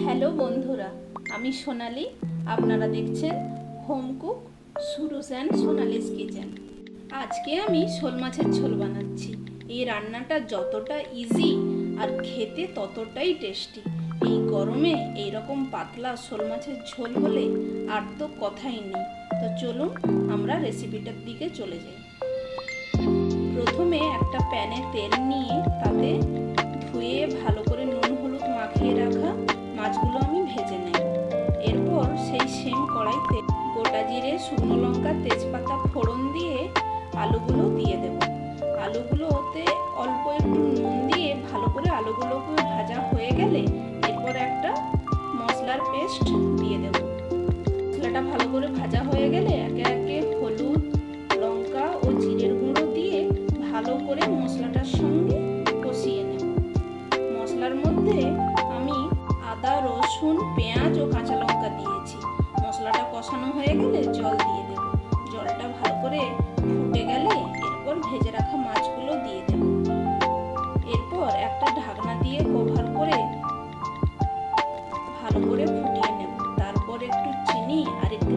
Hello বন্ধুরা, আমি সোনালি। আপনারা দেখছেন হোম কুক সুরুস অ্যান্ড সোনালিস কিচেন। আজকে আমি শোল মাছের ঝোল বানাচ্ছি। এই রান্নাটা যতটা ইজি আর খেতে ততটাই টেস্টি। এই গরমে এইরকম পাতলা শোল মাছের ঝোল হলে আর তো কথাই নেই। তো চলুন আমরা রেসিপিটার দিকে চলে যাই। প্রথমে একটা প্যানে তেল নিয়ে তাতে ধুয়ে ভালো করে নুন হলুদ মাখিয়ে রাখা মাছগুলো আমি ভেজে নেব। এরপর সেই সেম কড়াইতে গোটা জিরে, শুকনো লঙ্কা, তেজপাতা ফোড়ন দিয়ে আলুগুলো দিয়ে দেব। আলুগুলোতে অল্প একটু নুন দিয়ে ভালো করে আলুগুলোকে ভাজা হয়ে গেলে এরপর একটা মশলার পেস্ট দিয়ে দেব। মশলাটা ভালো করে ভাজা হয়ে গেলে একে একে হলুদ, লঙ্কা ও জিরের গুঁড়ো দিয়ে ভালো করে মশলাটার সঙ্গে কষিয়ে নেব। মশলার মধ্যে আমি আদা, রসুন, পেঁয়াজ ও কাঁচা লঙ্কা দিয়েছি। মশলাটা কষানো হয়ে গেলে জল দিয়ে দেব। জলটা ভালো করে ফুটে গেলে এরপর ভেজে রাখা মাছগুলো দিয়ে দেব। এরপর একটা ঢাকনা দিয়ে কভার করে ভালো করে ফুটিয়ে নেব। তারপর একটু চিনি আর একটু